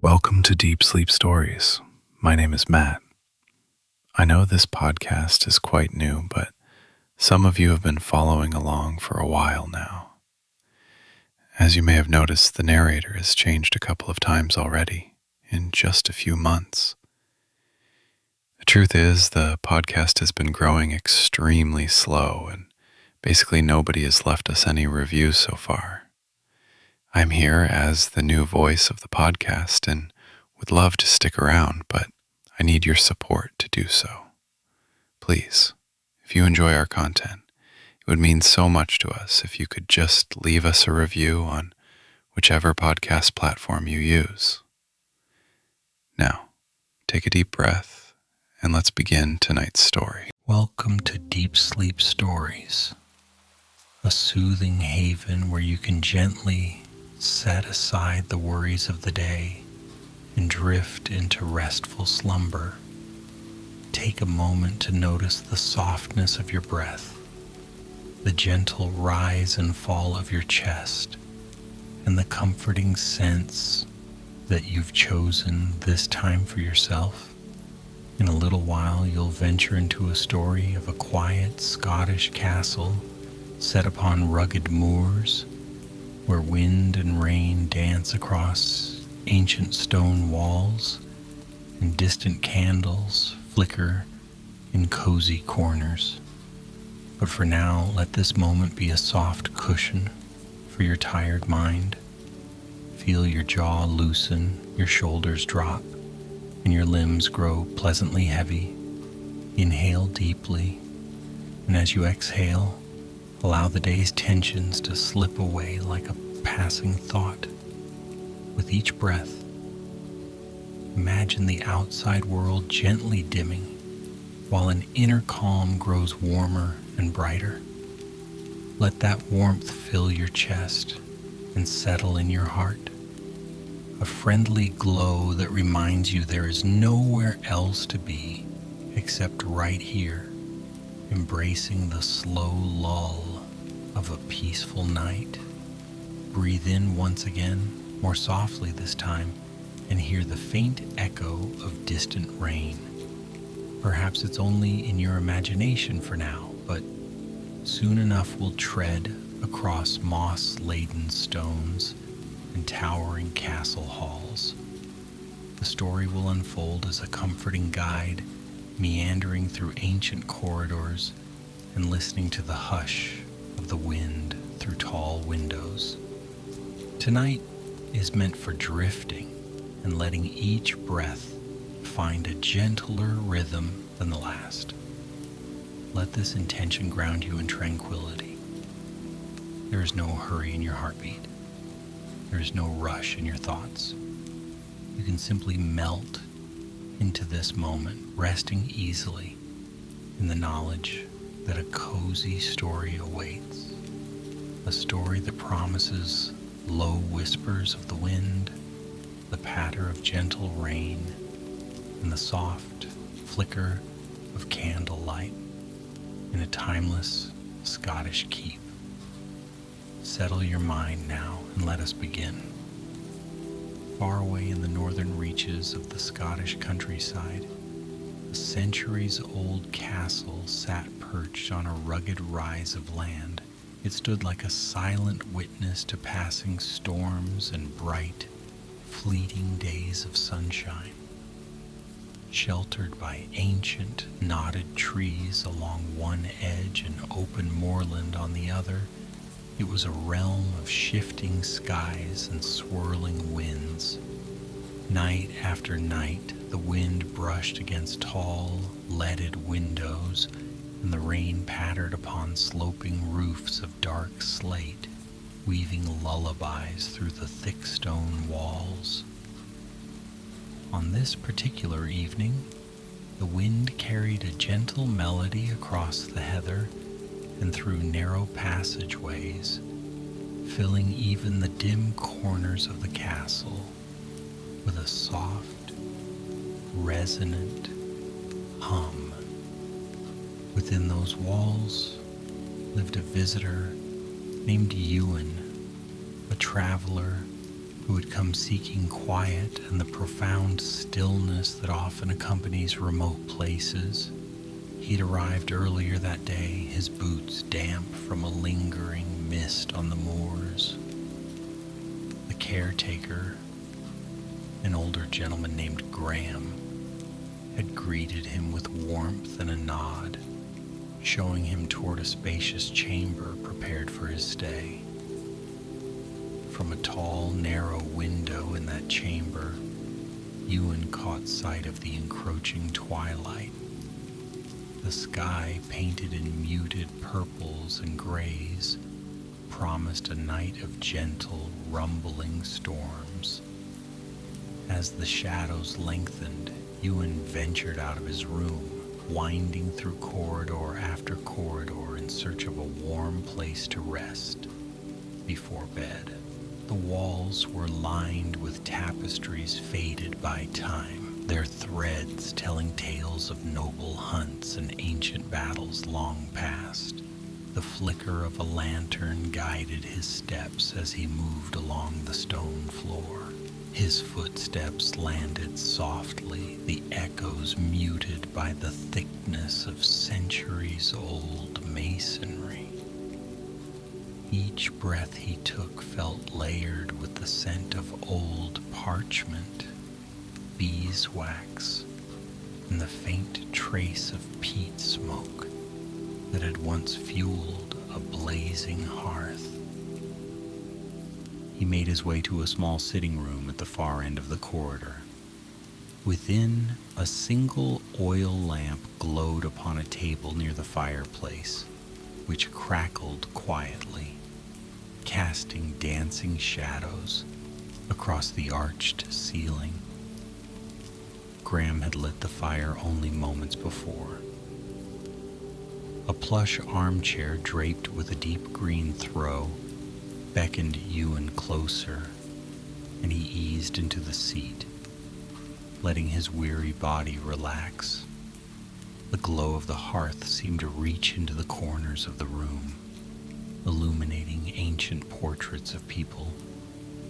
Welcome to Deep Sleep Stories. My name is Matt. I know this podcast is quite new, but some of you have been following along for a while now. As you may have noticed, the narrator has changed a couple of times already in just a few months. The truth is, the podcast has been growing extremely slow, and basically nobody has left us any reviews so far. I'm here as the new voice of the podcast and would love to stick around, but I need your support to do so. Please, if you enjoy our content, it would mean so much to us if you could just leave us a review on whichever podcast platform you use. Now, take a deep breath and let's begin tonight's story. Welcome to Deep Sleep Stories, a soothing haven where you can gently set aside the worries of the day and drift into restful slumber. Take a moment to notice the softness of your breath, the gentle rise and fall of your chest, and the comforting sense that you've chosen this time for yourself. In a little while, you'll venture into a story of a quiet Scottish castle set upon rugged moors, where wind and rain dance across ancient stone walls and distant candles flicker in cozy corners. But for now, let this moment be a soft cushion for your tired mind. Feel your jaw loosen, your shoulders drop, and your limbs grow pleasantly heavy. Inhale deeply, and as you exhale, allow the day's tensions to slip away like a passing thought. With each breath, imagine the outside world gently dimming, while an inner calm grows warmer and brighter. Let that warmth fill your chest and settle in your heart, a friendly glow that reminds you there is nowhere else to be except right here, embracing the slow lull of a peaceful night. Breathe in once again, more softly this time, and hear the faint echo of distant rain. Perhaps it's only in your imagination for now, but soon enough we'll tread across moss-laden stones and towering castle halls. The story will unfold as a comforting guide, meandering through ancient corridors and listening to the hush of the wind through tall windows. Tonight is meant for drifting and letting each breath find a gentler rhythm than the last. Let this intention ground you in tranquility. There is no hurry in your heartbeat. There is no rush in your thoughts. You can simply melt into this moment, resting easily in the knowledge that a cozy story awaits. A story that promises low whispers of the wind, the patter of gentle rain, and the soft flicker of candlelight in a timeless Scottish keep. Settle your mind now and let us begin. Far away in the northern reaches of the Scottish countryside, a centuries-old castle sat perched on a rugged rise of land. It stood like a silent witness to passing storms and bright, fleeting days of sunshine. Sheltered by ancient, knotted trees along one edge and open moorland on the other, it was a realm of shifting skies and swirling winds. Night after night, the wind brushed against tall, leaded windows, and the rain pattered upon sloping roofs of dark slate, weaving lullabies through the thick stone walls. On this particular evening, the wind carried a gentle melody across the heather and through narrow passageways, filling even the dim corners of the castle with a soft, resonant hum. Within those walls lived a visitor named Ewan, a traveler who had come seeking quiet and the profound stillness that often accompanies remote places. He'd arrived earlier that day, his boots damp from a lingering mist on the moors. The caretaker, an older gentleman named Graham, had greeted him with warmth and a nod, showing him toward a spacious chamber prepared for his stay. From a tall, narrow window in that chamber, Ewan caught sight of the encroaching twilight. The sky, painted in muted purples and grays, promised a night of gentle, rumbling storms. As the shadows lengthened, Ewan ventured out of his room, winding through corridor after corridor in search of a warm place to rest before bed. The walls were lined with tapestries faded by time, their threads telling tales of noble hunts and ancient battles long past. The flicker of a lantern guided his steps as he moved along the stone floor. His footsteps landed softly, the echoes muted by the thickness of centuries-old masonry. Each breath he took felt layered with the scent of old parchment, beeswax, and the faint trace of peat smoke that had once fueled a blazing hearth. He made his way to a small sitting room at the far end of the corridor. Within, a single oil lamp glowed upon a table near the fireplace, which crackled quietly, casting dancing shadows across the arched ceiling. Graham had lit the fire only moments before. A plush armchair draped with a deep green throw beckoned Ewan closer, and he eased into the seat, letting his weary body relax. The glow of the hearth seemed to reach into the corners of the room, illuminating ancient portraits of people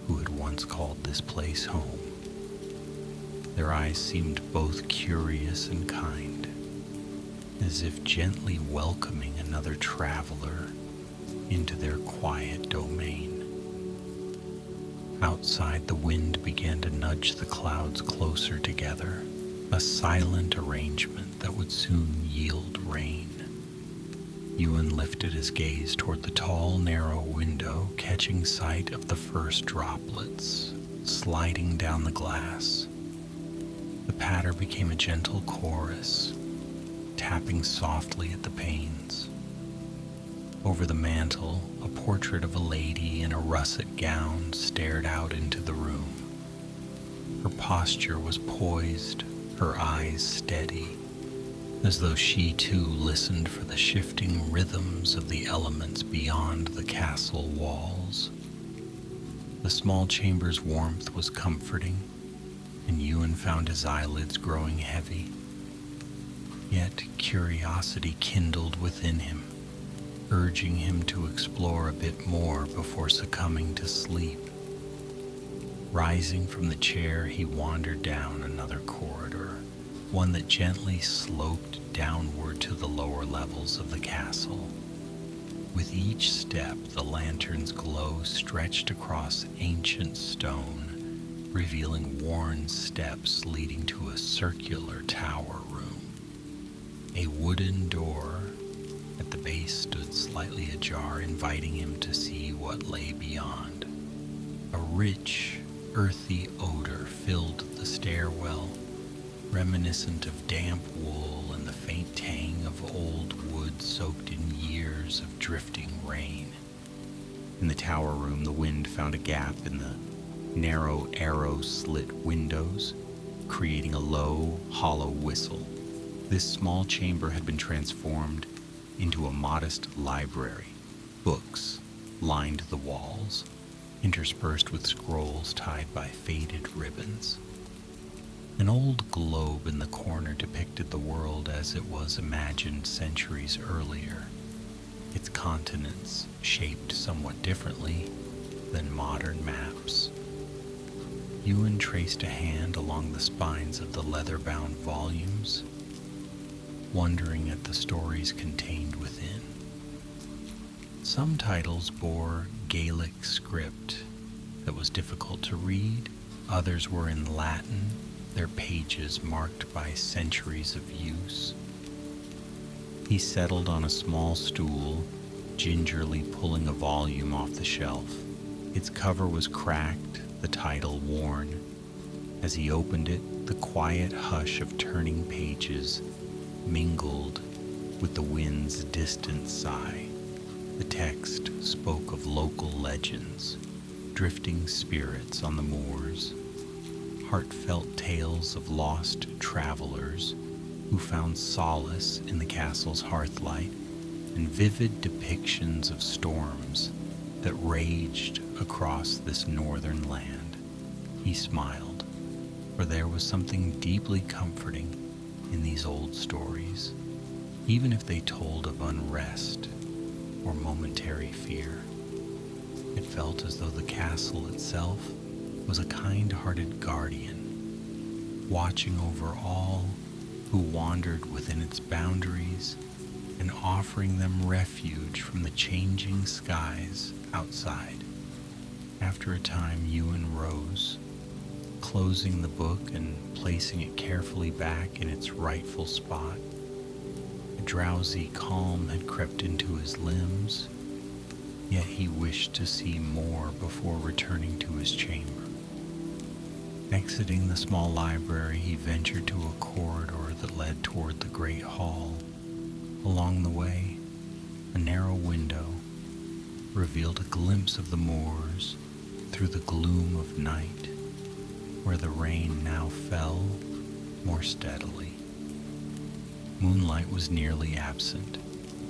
who had once called this place home. Their eyes seemed both curious and kind, as if gently welcoming another traveler into their quiet domain. Outside, the wind began to nudge the clouds closer together, a silent arrangement that would soon yield rain. Ewan lifted his gaze toward the tall, narrow window, catching sight of the first droplets sliding down the glass. The patter became a gentle chorus, tapping softly at the panes. Over the mantel, a portrait of a lady in a russet gown stared out into the room. Her posture was poised, her eyes steady, as though she too listened for the shifting rhythms of the elements beyond the castle walls. The small chamber's warmth was comforting, and Ewan found his eyelids growing heavy. Yet curiosity kindled within him, urging him to explore a bit more before succumbing to sleep. Rising from the chair, he wandered down another corridor, one that gently sloped downward to the lower levels of the castle. With each step, the lantern's glow stretched across ancient stone, revealing worn steps leading to a circular tower room. A wooden door at the base stood slightly ajar, inviting him to see what lay beyond. A rich, earthy odor filled the stairwell, reminiscent of damp wool and the faint tang of old wood soaked in years of drifting rain. In the tower room, the wind found a gap in the narrow arrow-slit windows, creating a low, hollow whistle. This small chamber had been transformed into a modest library. Books lined the walls, interspersed with scrolls tied by faded ribbons. An old globe in the corner depicted the world as it was imagined centuries earlier, its continents shaped somewhat differently than modern maps. Ewan traced a hand along the spines of the leather-bound volumes, wondering at the stories contained within. Some titles bore Gaelic script that was difficult to read, others were in Latin, their pages marked by centuries of use. He settled on a small stool, gingerly pulling a volume off the shelf. Its cover was cracked, the title worn. As he opened it, the quiet hush of turning pages mingled with the wind's distant sigh. The text spoke of local legends, drifting spirits on the moors, heartfelt tales of lost travelers who found solace in the castle's hearthlight, and vivid depictions of storms that raged across this northern land. He smiled, for there was something deeply comforting in these old stories, even if they told of unrest or momentary fear. It felt as though the castle itself was a kind-hearted guardian, watching over all who wandered within its boundaries and offering them refuge from the changing skies outside. After a time, Ewan rose, closing the book and placing it carefully back in its rightful spot. A drowsy calm had crept into his limbs, yet he wished to see more before returning to his chamber. Exiting the small library, he ventured to a corridor that led toward the great hall. Along the way, a narrow window revealed a glimpse of the moors through the gloom of night, where the rain now fell more steadily. Moonlight was nearly absent,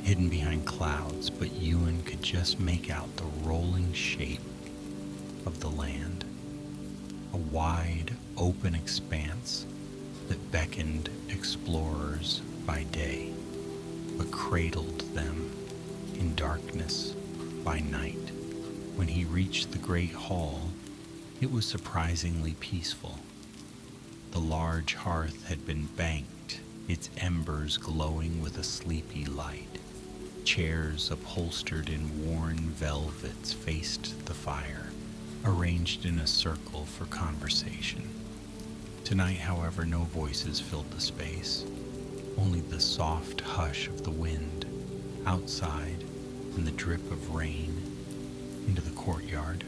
hidden behind clouds, but Ewan could just make out the rolling shape of the land, a wide, open expanse that beckoned explorers by day, but cradled them in darkness by night. When he reached the great hall, it was surprisingly peaceful. The large hearth had been banked, its embers glowing with a sleepy light. Chairs upholstered in worn velvets faced the fire, arranged in a circle for conversation. Tonight, however, no voices filled the space, only the soft hush of the wind outside and the drip of rain into the courtyard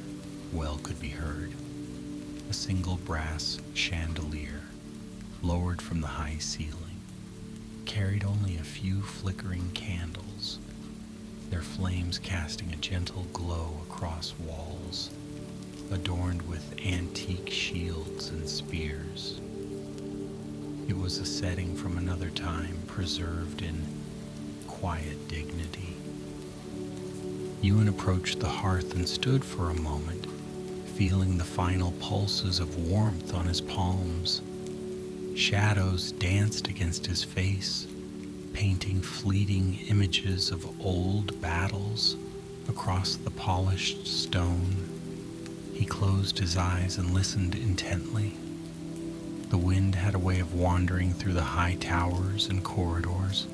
well could be heard. A single brass chandelier, lowered from the high ceiling, carried only a few flickering candles, their flames casting a gentle glow across walls adorned with antique shields and spears. It was a setting from another time, preserved in quiet dignity. Ewan approached the hearth and stood for a moment, feeling the final pulses of warmth on his palms. Shadows danced against his face, painting fleeting images of old battles across the polished stone. He closed his eyes and listened intently. The wind had a way of wandering through the high towers and corridors,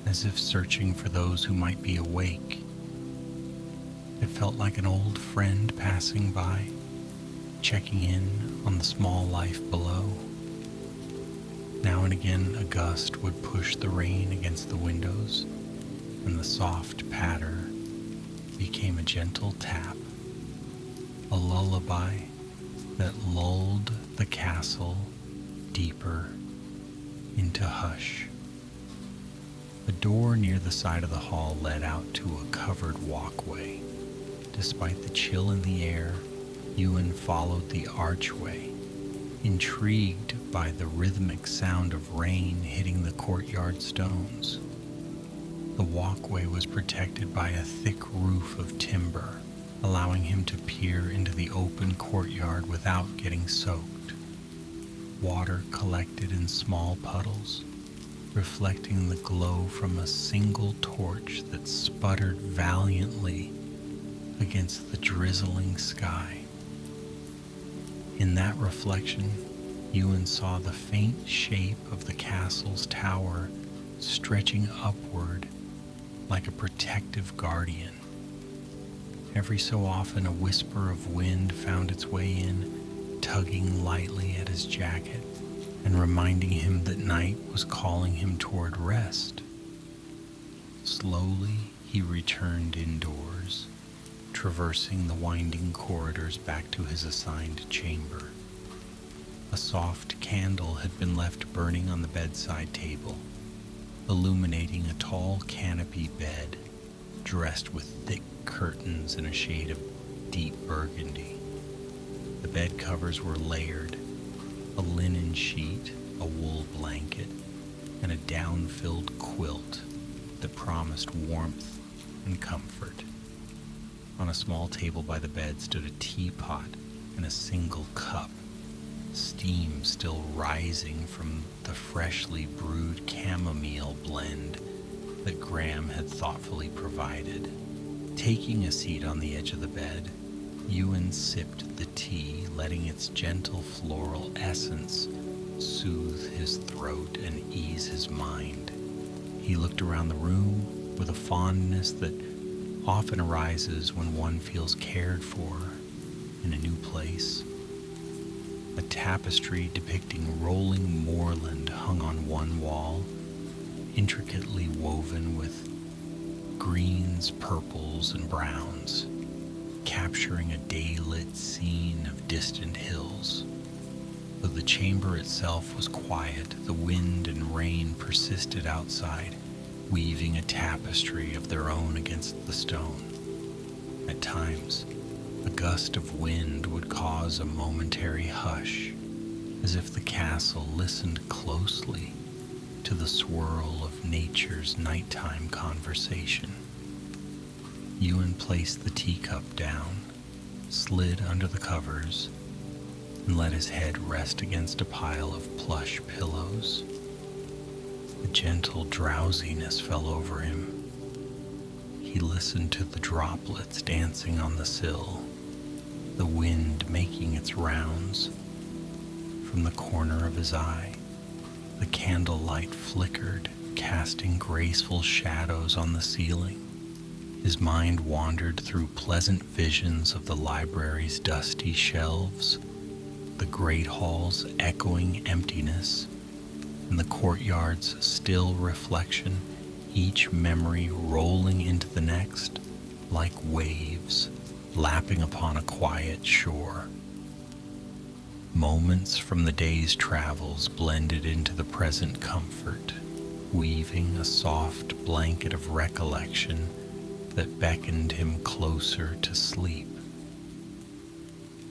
as if searching for those who might be awake. It felt like an old friend passing by, checking in on the small life below. Now and again, a gust would push the rain against the windows, and the soft patter became a gentle tap, a lullaby that lulled the castle deeper into hush. A door near the side of the hall led out to a covered walkway. Despite the chill in the air, Ewan followed the archway, intrigued by the rhythmic sound of rain hitting the courtyard stones. The walkway was protected by a thick roof of timber, allowing him to peer into the open courtyard without getting soaked. Water collected in small puddles, reflecting the glow from a single torch that sputtered valiantly against the drizzling sky. In that reflection, Ewan saw the faint shape of the castle's tower stretching upward like a protective guardian. Every so often, a whisper of wind found its way in, tugging lightly at his jacket and reminding him that night was calling him toward rest. Slowly, he returned indoors, traversing the winding corridors back to his assigned chamber. A soft candle had been left burning on the bedside table, illuminating a tall canopy bed dressed with thick curtains in a shade of deep burgundy. The bed covers were layered, a linen sheet, a wool blanket, and a down-filled quilt that promised warmth and comfort. On a small table by the bed stood a teapot and a single cup, steam still rising from the freshly brewed chamomile blend that Graham had thoughtfully provided. Taking a seat on the edge of the bed, Ewan sipped the tea, letting its gentle floral essence soothe his throat and ease his mind. He looked around the room with a fondness that often arises when one feels cared for in a new place. A tapestry depicting rolling moorland hung on one wall, intricately woven with greens, purples, and browns, capturing a day-lit scene of distant hills. Though the chamber itself was quiet, the wind and rain persisted outside, weaving a tapestry of their own against the stone. At times, a gust of wind would cause a momentary hush, as if the castle listened closely to the swirl of nature's nighttime conversation. Ewan placed the teacup down, slid under the covers, and let his head rest against a pile of plush pillows. A gentle drowsiness fell over him. He listened to the droplets dancing on the sill, the wind making its rounds. From the corner of his eye, the candlelight flickered, casting graceful shadows on the ceiling. His mind wandered through pleasant visions of the library's dusty shelves, the great hall's echoing emptiness, and the courtyard's still reflection, each memory rolling into the next like waves lapping upon a quiet shore. Moments from the day's travels blended into the present comfort, weaving a soft blanket of recollection that beckoned him closer to sleep.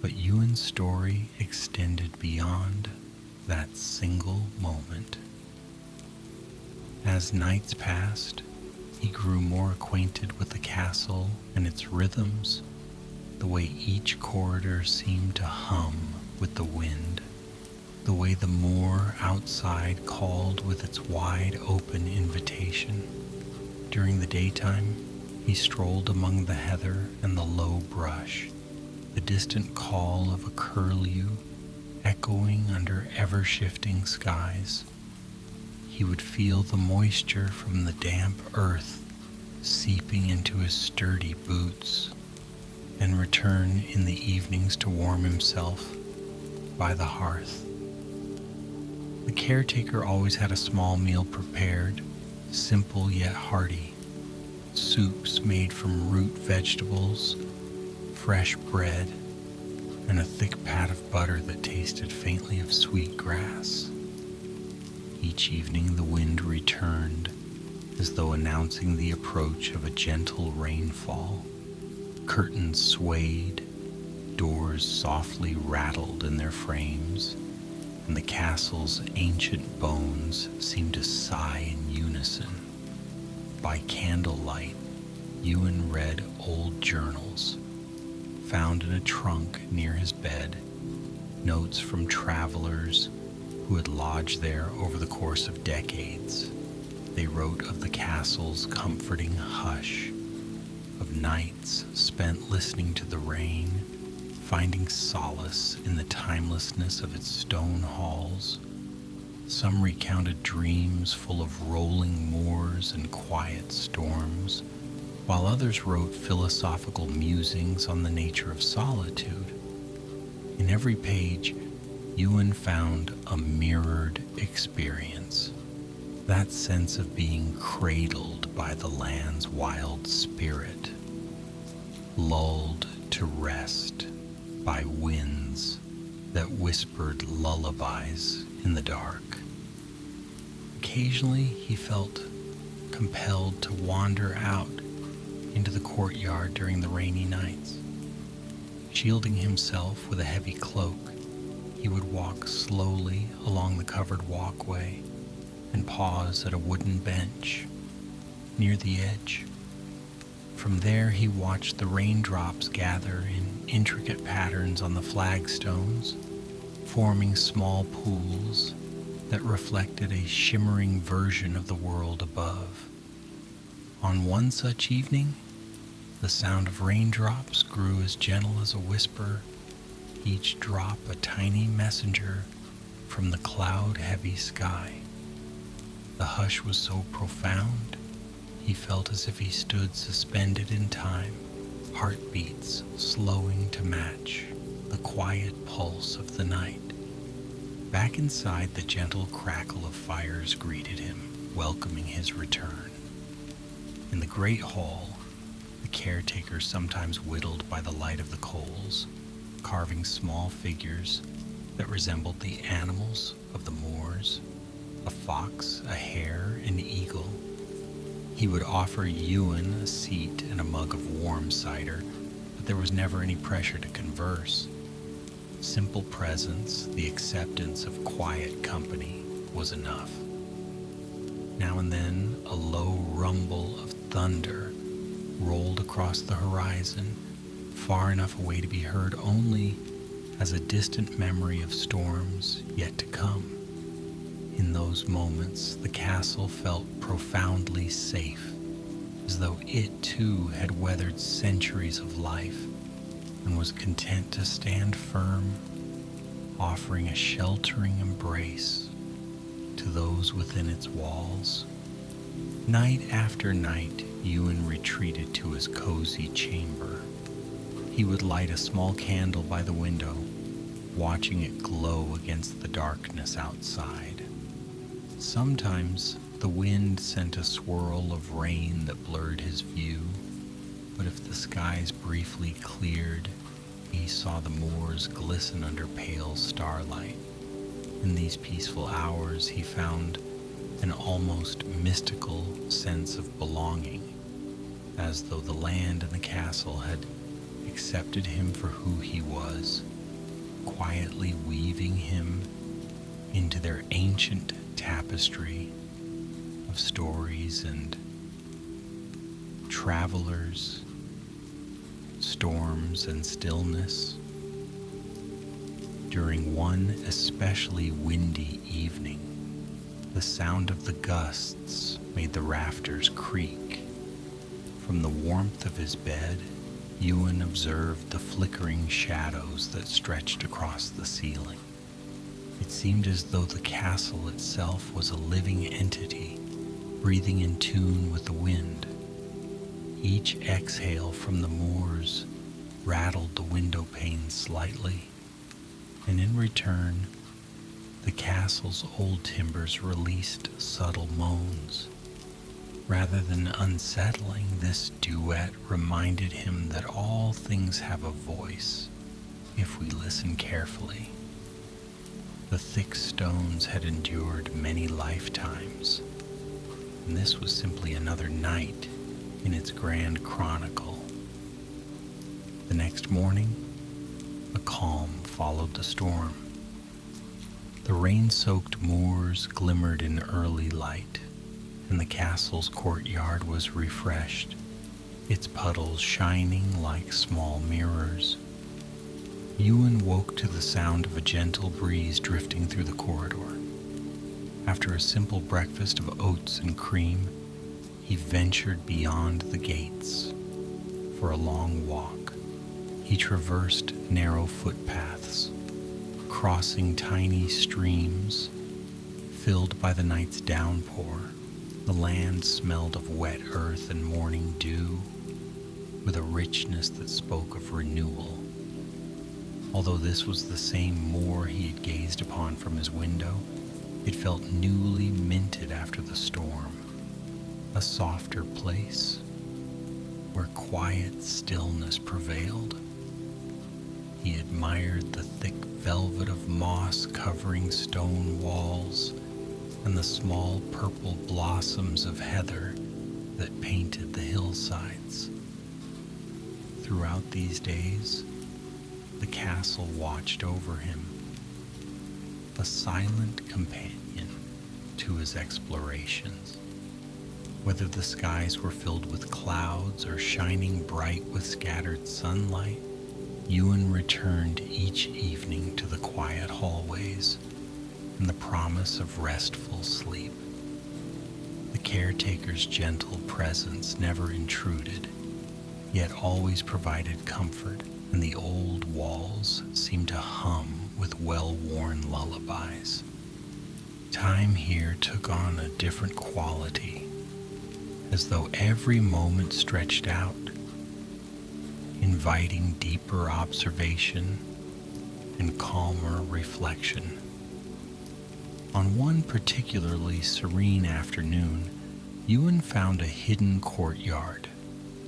But Ewan's story extended beyond that single moment. As nights passed, he grew more acquainted with the castle and its rhythms, the way each corridor seemed to hum with the wind, the way the moor outside called with its wide open invitation. During the daytime, he strolled among the heather and the low brush, the distant call of a curlew echoing under ever-shifting skies. He would feel the moisture from the damp earth seeping into his sturdy boots, and return in the evenings to warm himself by the hearth. The caretaker always had a small meal prepared, simple yet hearty. Soups made from root vegetables, fresh bread, and a thick pat of butter that tasted faintly of sweet grass. Each evening the wind returned, as though announcing the approach of a gentle rainfall. Curtains swayed, doors softly rattled in their frames, and the castle's ancient bones seemed to sigh in unison. By candlelight, Ewan read old journals, found in a trunk near his bed, notes from travelers who had lodged there over the course of decades. They wrote of the castle's comforting hush, of nights spent listening to the rain, finding solace in the timelessness of its stone halls. Some recounted dreams full of rolling moors and quiet storms, while others wrote philosophical musings on the nature of solitude. In every page, Ewan found a mirrored experience, that sense of being cradled by the land's wild spirit, lulled to rest by winds that whispered lullabies in the dark. Occasionally he felt compelled to wander out into the courtyard during the rainy nights. Shielding himself with a heavy cloak, he would walk slowly along the covered walkway and pause at a wooden bench near the edge. From there he watched the raindrops gather in intricate patterns on the flagstones, forming small pools that reflected a shimmering version of the world above. On one such evening, the sound of raindrops grew as gentle as a whisper, each drop a tiny messenger from the cloud-heavy sky. The hush was so profound, he felt as if he stood suspended in time, heartbeats slowing to match the quiet pulse of the night. Back inside, the gentle crackle of fires greeted him, welcoming his return. In the great hall, the caretaker sometimes whittled by the light of the coals, carving small figures that resembled the animals of the moors, a fox, a hare, an eagle. He would offer Ewan a seat and a mug of warm cider, but there was never any pressure to converse. Simple presence, the acceptance of quiet company, was enough. Now and then, a low rumble of thunder rolled across the horizon, far enough away to be heard only as a distant memory of storms yet to come. In those moments, the castle felt profoundly safe, as though it too had weathered centuries of life and was content to stand firm, offering a sheltering embrace to those within its walls. Night after night, Ewan retreated to his cozy chamber. He would light a small candle by the window, watching it glow against the darkness outside. Sometimes the wind sent a swirl of rain that blurred his view, but if the skies briefly cleared, he saw the moors glisten under pale starlight. In these peaceful hours, he found an almost mystical sense of belonging, as though the land and the castle had accepted him for who he was, quietly weaving him into their ancient tapestry of stories and travelers, storms and stillness. During one especially windy evening, the sound of the gusts made the rafters creak. From the warmth of his bed, Ewan observed the flickering shadows that stretched across the ceiling. It seemed as though the castle itself was a living entity, breathing in tune with the wind. Each exhale from the moors rattled the window panes slightly, and in return, the castle's old timbers released subtle moans. Rather than unsettling, this duet reminded him that all things have a voice if we listen carefully. The thick stones had endured many lifetimes, and this was simply another night in its grand chronicle. The next morning, a calm followed the storm. The rain-soaked moors glimmered in early light, and the castle's courtyard was refreshed, its puddles shining like small mirrors. Ewan woke to the sound of a gentle breeze drifting through the corridor. After a simple breakfast of oats and cream, he ventured beyond the gates for a long walk, He traversed narrow footpaths, crossing tiny streams filled by the night's downpour. The land smelled of wet earth and morning dew, with a richness that spoke of renewal. Although this was the same moor he had gazed upon from his window, it felt newly minted after the storm, a softer place where quiet stillness prevailed. He admired the thick velvet of moss covering stone walls and the small purple blossoms of heather that painted the hillsides. Throughout these days, the castle watched over him, a silent companion to his explorations. Whether the skies were filled with clouds or shining bright with scattered sunlight, Ewan returned each evening to the quiet hallways and the promise of restful sleep. The caretaker's gentle presence never intruded, yet always provided comfort, and the old walls seemed to hum with well-worn lullabies. Time here took on a different quality, as though every moment stretched out, inviting deeper observation and calmer reflection. On one particularly serene afternoon, Ewan found a hidden courtyard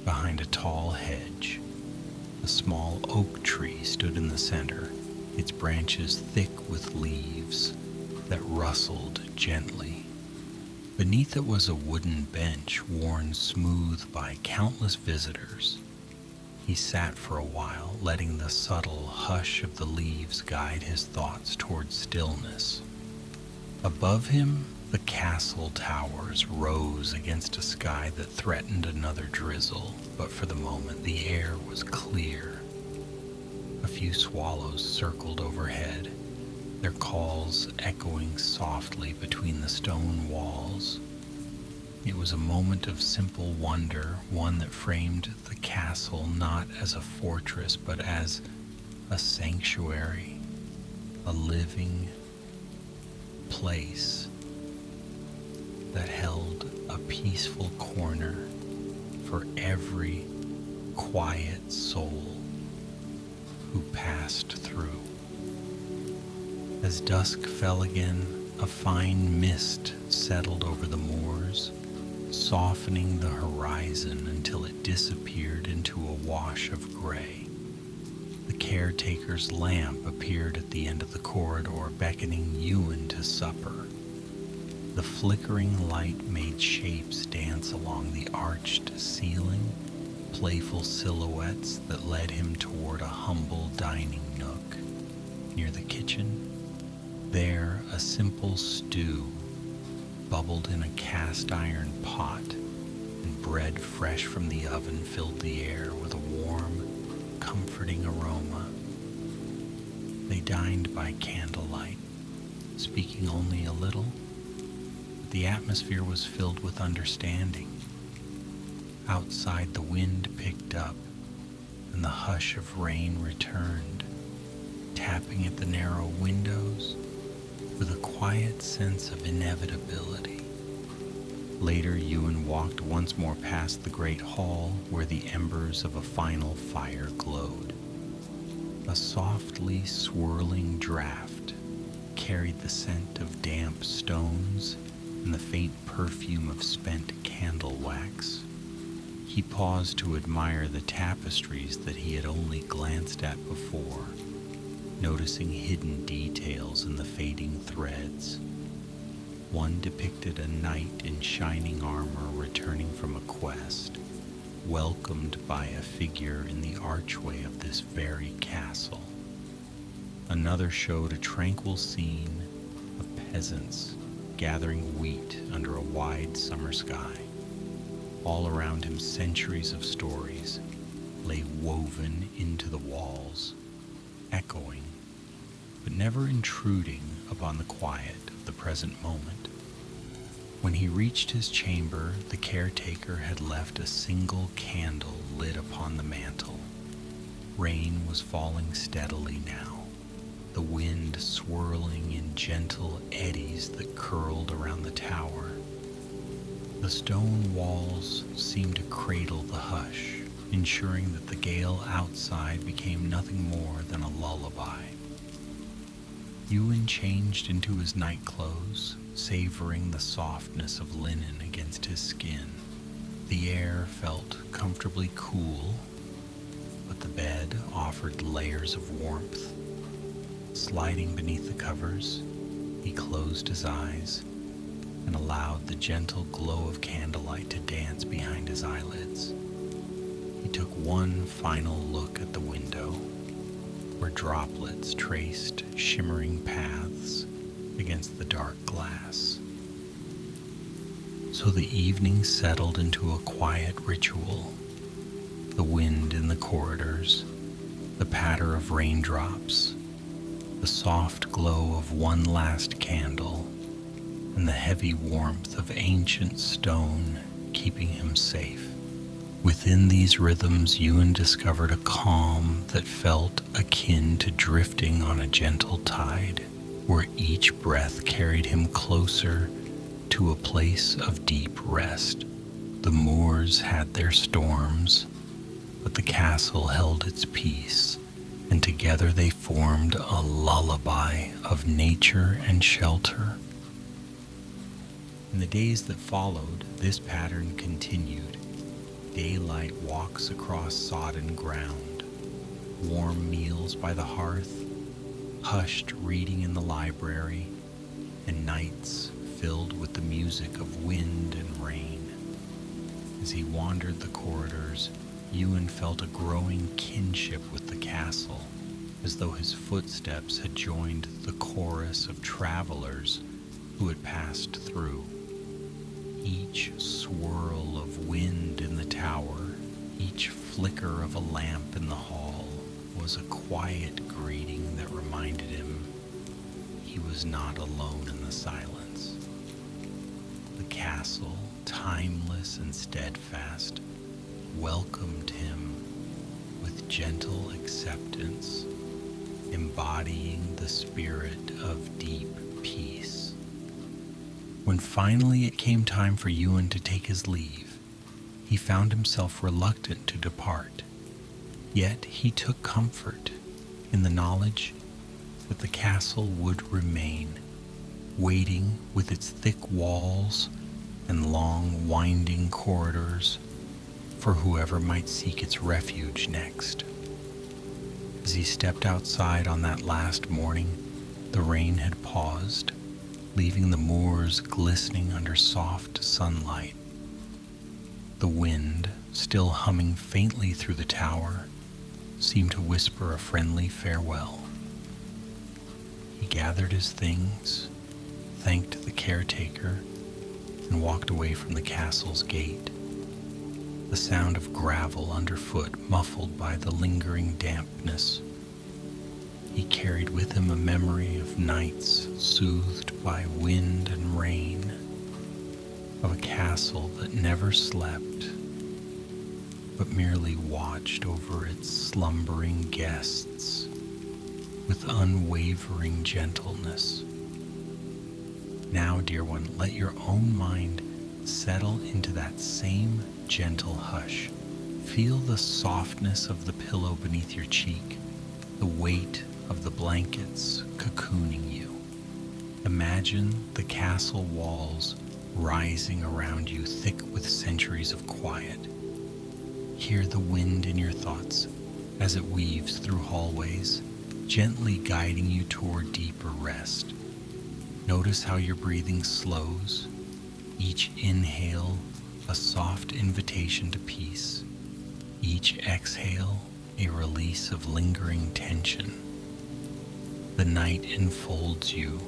behind a tall hedge. A small oak tree stood in the center, its branches thick with leaves that rustled gently. Beneath it was a wooden bench worn smooth by countless visitors. He sat for a while, letting the subtle hush of the leaves guide his thoughts toward stillness. Above him, the castle towers rose against a sky that threatened another drizzle, but for the moment the air was clear. A few swallows circled overhead, their calls echoing softly between the stone walls. It was a moment of simple wonder, one that framed the castle not as a fortress, but as a sanctuary, a living place that held a peaceful corner for every quiet soul who passed through. As dusk fell again, a fine mist settled over the moors, softening the horizon until it disappeared into a wash of gray. The caretaker's lamp appeared at the end of the corridor, beckoning Ewan to supper. The flickering light made shapes dance along the arched ceiling, playful silhouettes that led him toward a humble dining nook near the kitchen. There, a simple stew bubbled in a cast iron pot, and bread fresh from the oven filled the air with a warm, comforting aroma. They dined by candlelight, speaking only a little, but the atmosphere was filled with understanding. Outside, the wind picked up, and the hush of rain returned, tapping at the narrow windows with a quiet sense of inevitability. Later, Ewan walked once more past the great hall where the embers of a final fire glowed. A softly swirling draft carried the scent of damp stones and the faint perfume of spent candle wax. He paused to admire the tapestries that he had only glanced at before, noticing hidden details in the fading threads. One depicted a knight in shining armor returning from a quest, welcomed by a figure in the archway of this very castle. Another showed a tranquil scene of peasants gathering wheat under a wide summer sky. All around him, centuries of stories lay woven into the walls, echoing, but never intruding upon the quiet of the present moment. When he reached his chamber, the caretaker had left a single candle lit upon the mantel. Rain was falling steadily now, the wind swirling in gentle eddies that curled around the tower. The stone walls seemed to cradle the hush, ensuring that the gale outside became nothing more than a lullaby. Ewan changed into his night clothes, savoring the softness of linen against his skin. The air felt comfortably cool, but the bed offered layers of warmth. Sliding beneath the covers, he closed his eyes and allowed the gentle glow of candlelight to dance behind his eyelids. He took one final look at the window, where droplets traced shimmering paths against the dark glass. So the evening settled into a quiet ritual. The wind in the corridors, the patter of raindrops, the soft glow of one last candle, and the heavy warmth of ancient stone keeping him safe. Within these rhythms, Ewan discovered a calm that felt akin to drifting on a gentle tide, where each breath carried him closer to a place of deep rest. The moors had their storms, but the castle held its peace, and together they formed a lullaby of nature and shelter. In the days that followed, this pattern continued. Daylight walks across sodden ground, warm meals by the hearth, hushed reading in the library, and nights filled with the music of wind and rain. As he wandered the corridors, Ewan felt a growing kinship with the castle, as though his footsteps had joined the chorus of travelers who had passed through. Each swirl of wind in the tower, each flicker of a lamp in the hall, was a quiet greeting that reminded him he was not alone in the silence. The castle, timeless and steadfast, welcomed him with gentle acceptance, embodying the spirit of deep peace. When finally it came time for Ewan to take his leave, he found himself reluctant to depart. Yet he took comfort in the knowledge that the castle would remain, waiting with its thick walls and long winding corridors for whoever might seek its refuge next. As he stepped outside on that last morning, the rain had paused, leaving the moors glistening under soft sunlight. The wind, still humming faintly through the tower, seemed to whisper a friendly farewell. He gathered his things, thanked the caretaker, and walked away from the castle's gate, the sound of gravel underfoot muffled by the lingering dampness. He carried with him a memory of nights soothed by wind and rain, of a castle that never slept, but merely watched over its slumbering guests with unwavering gentleness. Now, dear one, let your own mind settle into that same gentle hush. Feel the softness of the pillow beneath your cheek, the weight of the blankets cocooning you. Imagine the castle walls rising around you, thick with centuries of quiet. Hear the wind in your thoughts as it weaves through hallways, gently guiding you toward deeper rest. Notice how your breathing slows, each inhale a soft invitation to peace, each exhale a release of lingering tension. The night enfolds you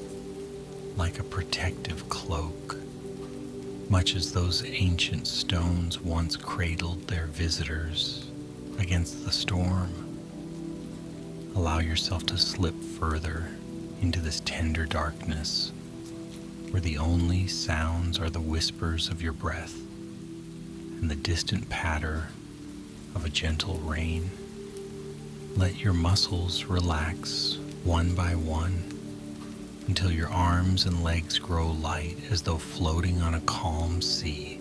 like a protective cloak, much as those ancient stones once cradled their visitors against the storm. Allow yourself to slip further into this tender darkness, where the only sounds are the whispers of your breath and the distant patter of a gentle rain. Let your muscles relax one by one until your arms and legs grow light as though floating on a calm sea.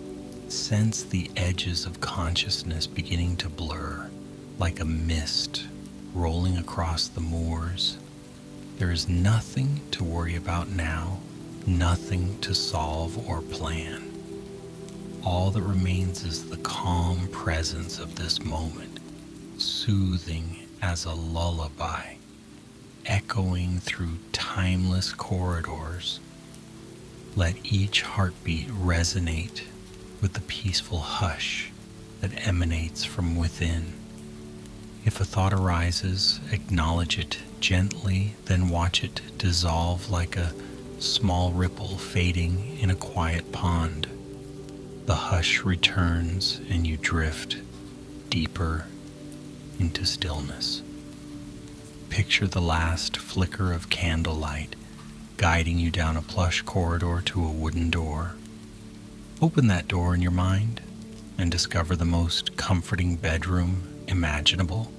Sense the edges of consciousness beginning to blur like a mist rolling across the moors. There is nothing to worry about now, nothing to solve or plan. All that remains is the calm presence of this moment, soothing as a lullaby, echoing through timeless corridors. Let each heartbeat resonate with the peaceful hush that emanates from within. If a thought arises, acknowledge it gently, then watch it dissolve like a small ripple fading in a quiet pond. The hush returns and you drift deeper into stillness. Picture the last flicker of candlelight guiding you down a plush corridor to a wooden door. Open that door in your mind and discover the most comforting bedroom imaginable.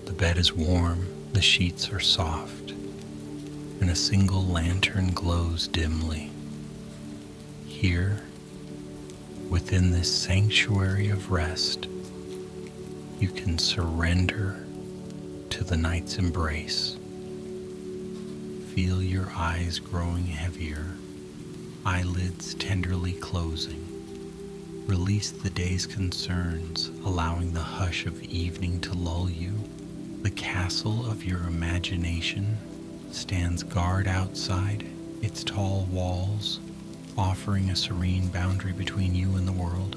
The bed is warm, the sheets are soft, and a single lantern glows dimly. Here, within this sanctuary of rest, you can surrender to the night's embrace. Feel your eyes growing heavier, eyelids tenderly closing. Release the day's concerns, allowing the hush of evening to lull you. The castle of your imagination stands guard outside, its tall walls offering a serene boundary between you and the world.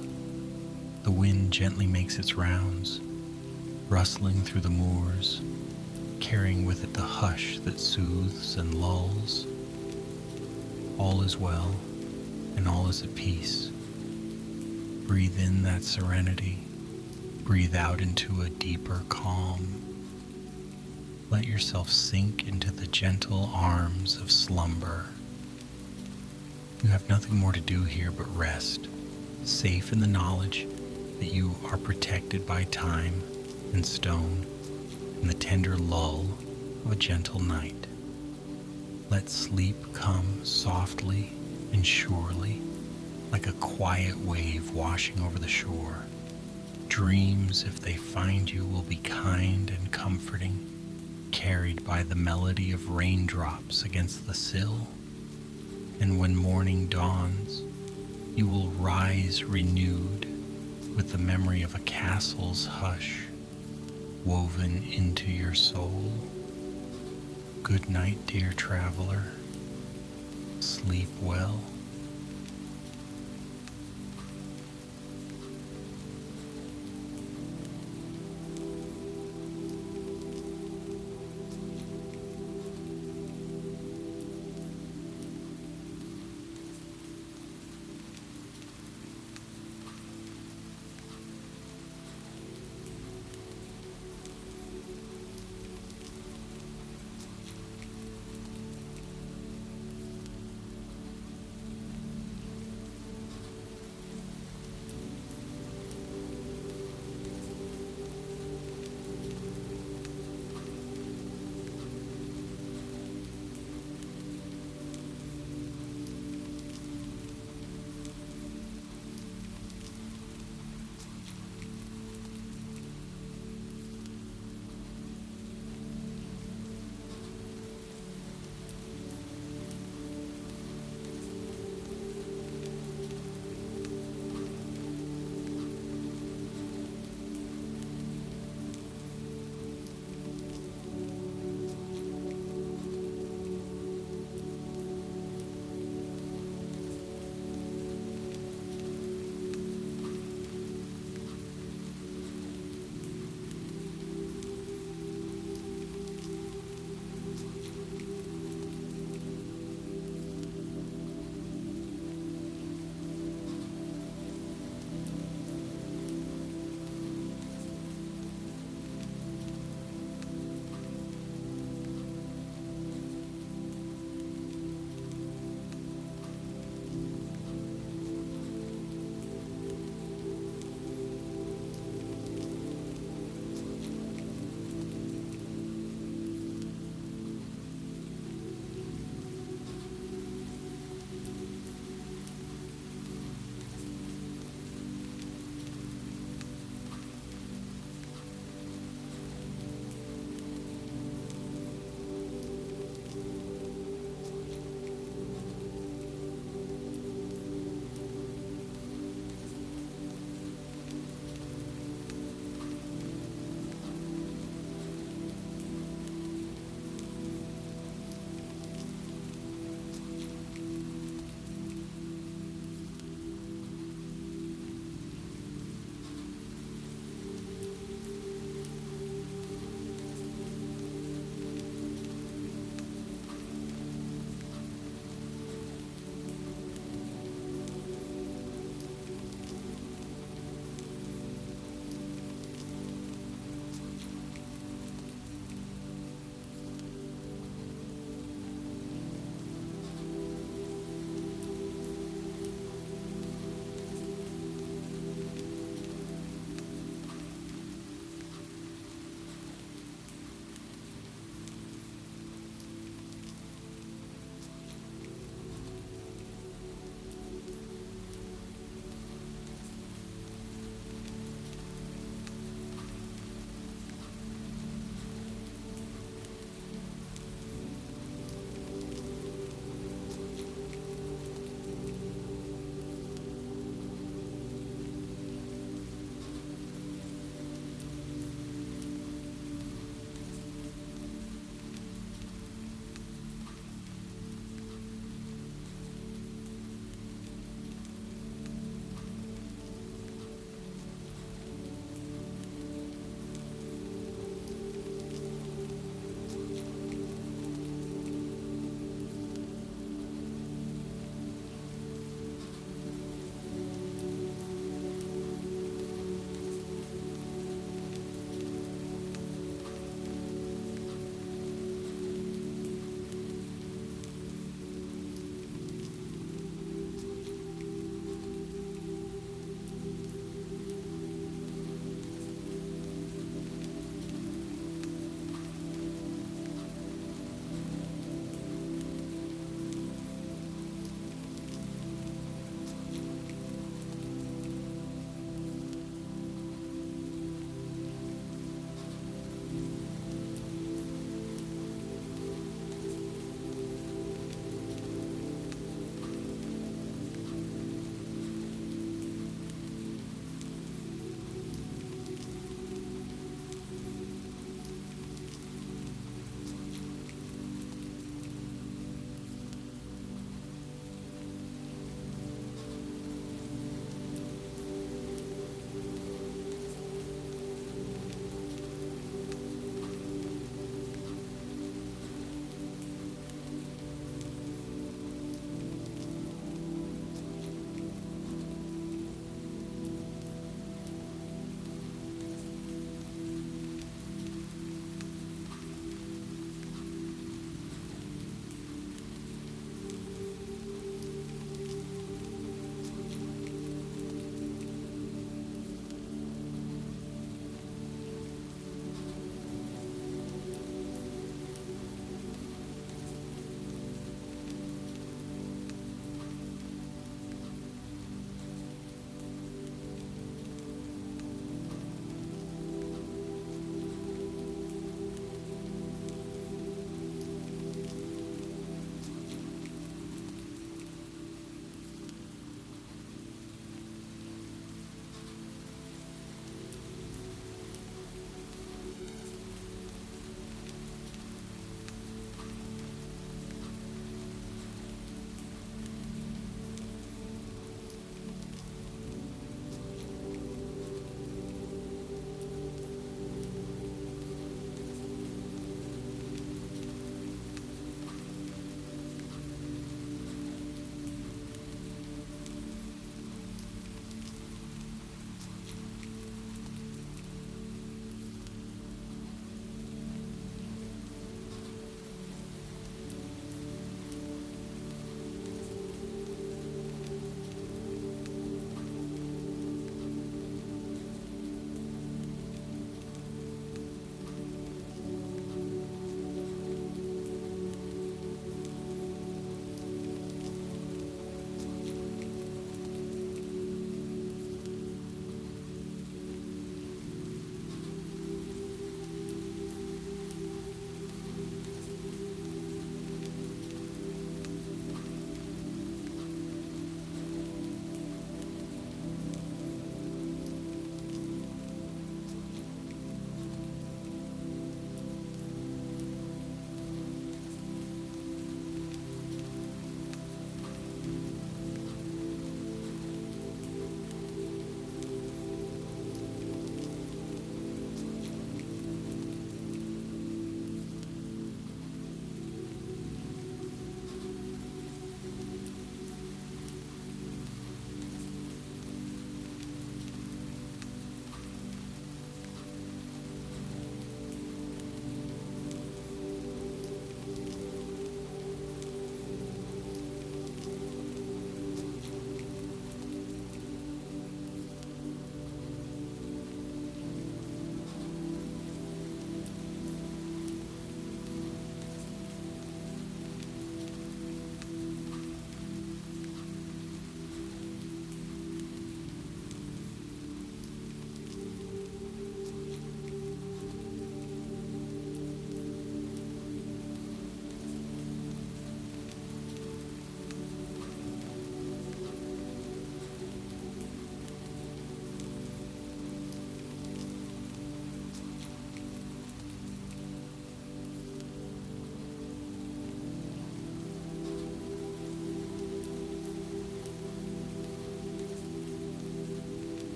The wind gently makes its rounds, rustling through the moors, carrying with it the hush that soothes and lulls. All is well, and all is at peace. Breathe in that serenity. Breathe out into a deeper calm. Let yourself sink into the gentle arms of slumber. You have nothing more to do here but rest, safe in the knowledge that you are protected by time and stone and the tender lull of a gentle night. Let sleep come softly and surely, like a quiet wave washing over the shore. Dreams, if they find you, will be kind and comforting, carried by the melody of raindrops against the sill. And when morning dawns, you will rise renewed with the memory of a castle's hush woven into your soul. Good night, dear traveler. Sleep well.